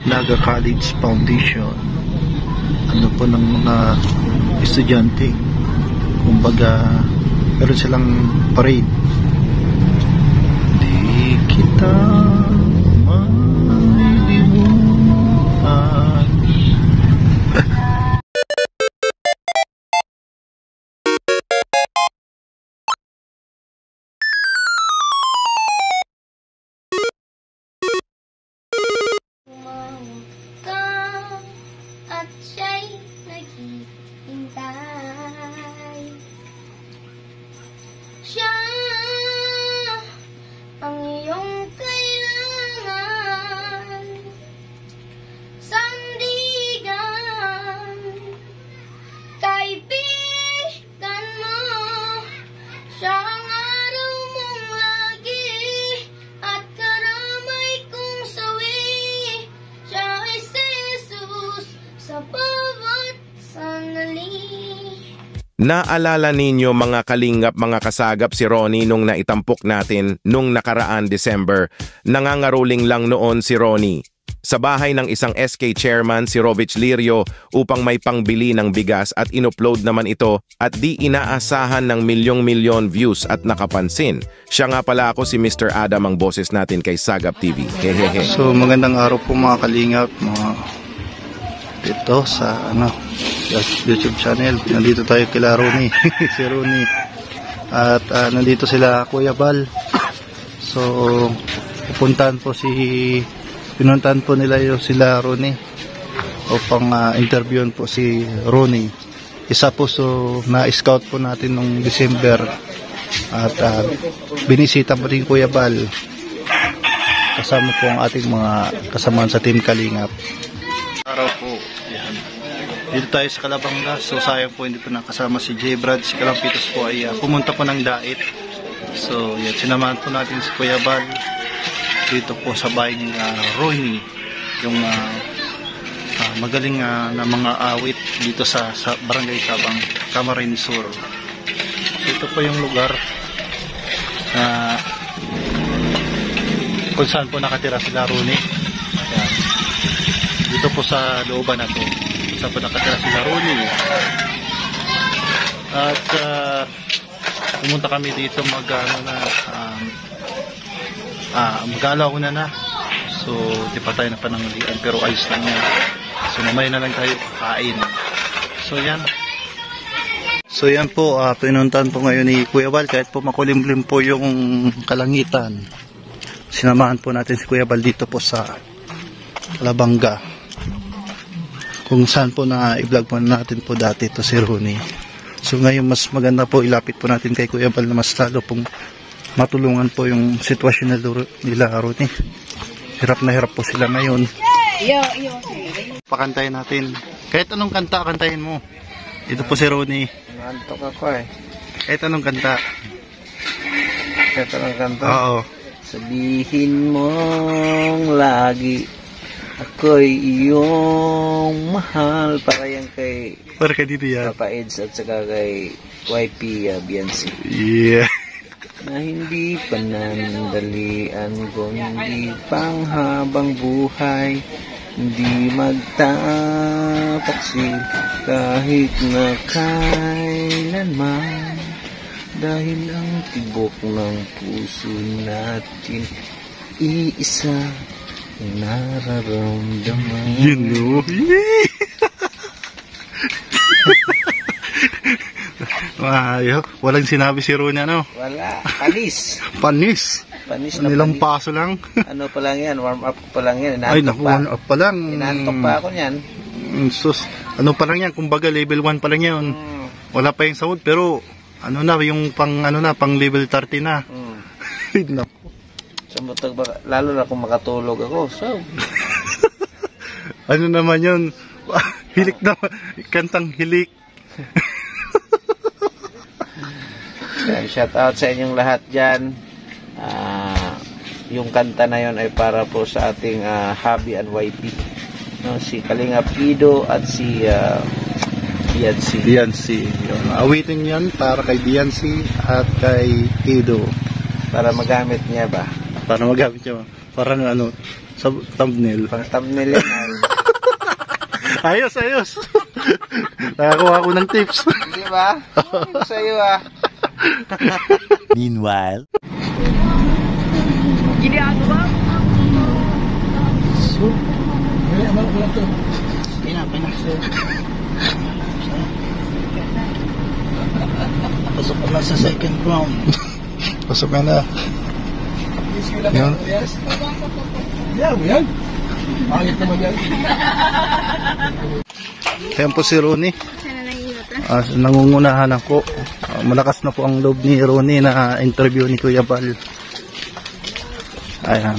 Naga College Foundation, ano po ng mga estudyante, kumbaga meron silang parade. Di kita mailimutan. At siya'y naghihintay. Siya ang iyong kailangan, sandigan, kaibigan mo. Siya ang araw mong lagi at karamay kong sawi. Siya ay si Jesus sa bawat sandali. Naalala ninyo mga kalingap, mga kasagap, si Ronnie nung naitampok natin nung nakaraan December. Nangangaruling lang noon si Ronnie sa bahay ng isang SK chairman, si Rovich Lirio, upang may pangbili ng bigas, at inupload naman ito at di inaasahan ng milyong-milyon views at nakapansin. Siya nga pala ako, si Mr. Adam, ang boses natin kay Sagap TV. Hehehe. So magandang araw po mga kalingap, mga dito sa YouTube channel. Nandito tayo kila Ronnie si Ronnie, at nandito sila Kuya Bal. So pinuntahan po nila sila Ronnie upang interviewin po si Ronnie. Isa po na-scout po natin nung December, at binisita po rin Kuya Bal, kasama po ang ating mga kasamaan sa Team Kalingap. Araw po, yan. Dito tayo sa Calabanga. So sayang po hindi po nakasama si J. Brad. Si Kalampitos po ay pumunta po ng Dait. So yan, sinamahan po natin si Kuya Bal dito po sa bahay ni Ronnie, yung magaling na mga awit dito sa Barangay Tabang, Camarines Sur. Ito po yung lugar kung saan po nakatira sila Ronnie. Yan. Dito po sa looban na to, saan po nakatira sila Ronnie. At pumunta kami dito mag-alaw na. So di pa tayo na pananghalian, pero ayos lang yan. So mamaya na lang tayo kain. So yan po, pinuntahan po ngayon ni Kuya Bal, kahit po makulimlim po yung kalangitan. Sinamahan po natin si Kuya Bal dito po sa Calabanga, kung saan po na i-vlog po natin po dati ito si Ronnie. So ngayon mas maganda po ilapit po natin kay Kuya Bal na mas lalo pong matulungan po yung sitwasyon nila Ronnie. Hirap na hirap po sila ngayon. Pakantayin natin. Kahit anong kanta, kantahin mo. Ito po si Ronnie. Nantok ako eh. Kahit anong kanta. Kahit anong kanta? Oo. Sabihin mong lagi ako'y iyong mahal. Para yan kay dito yan. Papa Eds at saka kay YP Bianci. Yeah. Na hindi panandalian kundi panghabang buhay, hindi magtapaksi kahit na kailanman, dahil ang tibok ng puso natin iisa ang nararamdaman. You know? Walang sinabi si Ronnie, ano? Wala. Panis. Panis. Panis na nilang panis. paso lang. Ano pa lang yan? Warm up pa lang yan. Ay, naku, warm up pa lang. Inantok pa ako niyan. Sus, ano pa lang yan? Kumbaga level 1 pa lang yan. Wala pa yung sahod, pero ano na, yung pang level 30 na. Naku. Sumutag ba, lalo na kung makatulog ako. So, ano naman yun? Hilik na, kantang hilik. Shout out sa inyong lahat dyan. Yung kanta na yon ay para po sa ating hubby and YP, no? Si Kalingap Ido at si Bianci. Awitin yan para kay Bianci at kay Ido. Para magamit niya ba? Para magamit niya. Parang ano, sa thumbnail. Pang thumbnail yan. Ayos, ayos. Nakakuha ko ng tips. Di ba? Sa'yo ah. Meanwhile, Pasok ka na sa second round. Pasok ka na. Yan. yan. Pangit naman yan. Ayan po si Ronnie. Sana nahihilo. Nangungunahan ako. Malakas na po ang loob ni Ronnie na interview ni Kuya Bal. Ayan,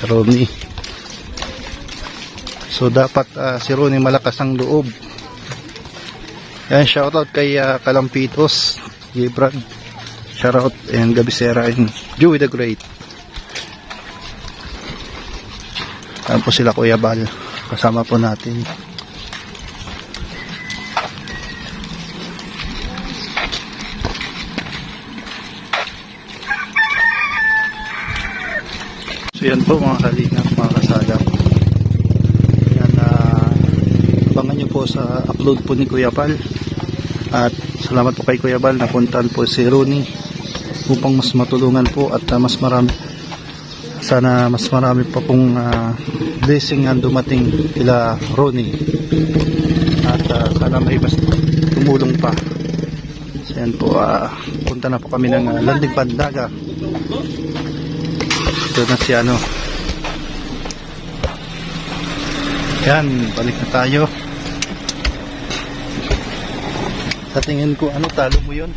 Ronnie. So dapat si Ronnie malakas ang loob. Ayan, shoutout kay Kalampitos, Gibrad, shoutout, and Gabisera, and Joey the Great. Ayan po sila Kuya Bal, kasama po natin. So yan po mga kalingap, mga kasagap. Yan, abangan nyo po sa upload po ni Kuya Bal. At salamat po kay Kuya Bal, napuntahan po si Ronnie upang mas matulungan po at mas marami. Sana mas marami pa pong blessing ang dumating kila Ronnie. At sana may mas tumulong pa. So yan po, punta na po kami ng Landing Bandaga. Ito na si ano. Yan, balik na tayo. Sa tingin ko, ano, talo mo yun?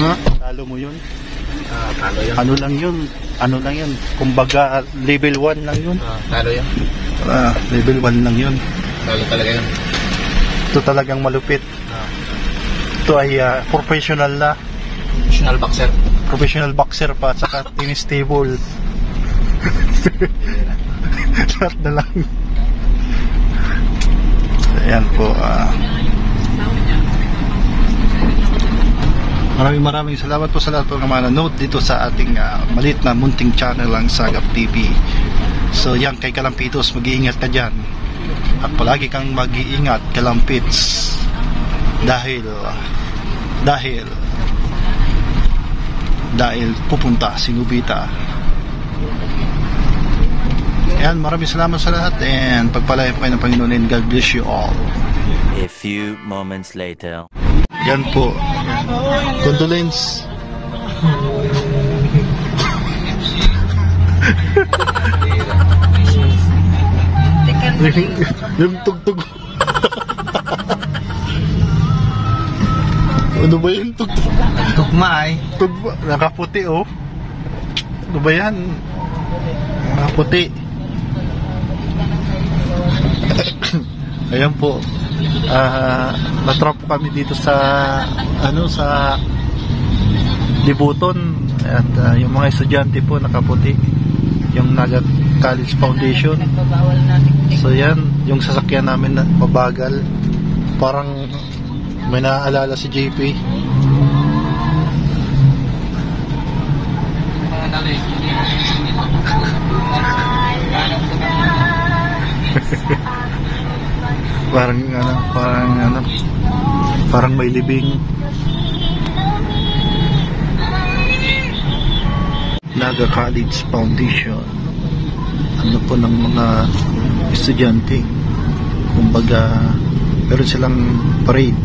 Ha? Talo mo yun? Talo yan. Ano lang yun? Ano lang yun? Kumbaga, level 1 lang yun. Talo yan. Level 1 lang yun. Talo talaga yan. Ito talagang malupit. Ito ay professional na. Professional boxer. Professional boxer pa, saka tennis table. Lahat na lang. Ayan po. Maraming salamat po sa lahat po ng mga nanood dito sa ating maliit na munting channel ang Sagap TV. So yan, kay Kalampitos, mag-iingat ka dyan. At palagi kang mag-iingat, Kalampits. Dahil pupunta si Nubita. Ayan, maraming salamat sa lahat and pagpalain po kayo ng Panginoon and God bless you all. A few moments later. Yan po. Condolence. Yung tugtog. Ano ba yun? Tugtog. Tugma eh. Tugma. Nakaputi oh. Ano ba yan? Nakaputi. Ayan po. Natrap kami dito sa sa Libuton at yung mga estudyante po nakaputi, yung Naga College Foundation. So yan, yung sasakyan namin na mabagal, parang may naaalala si JP. parang may libing. Naga College Foundation, ano po ng mga estudyante, kumbaga meron silang parade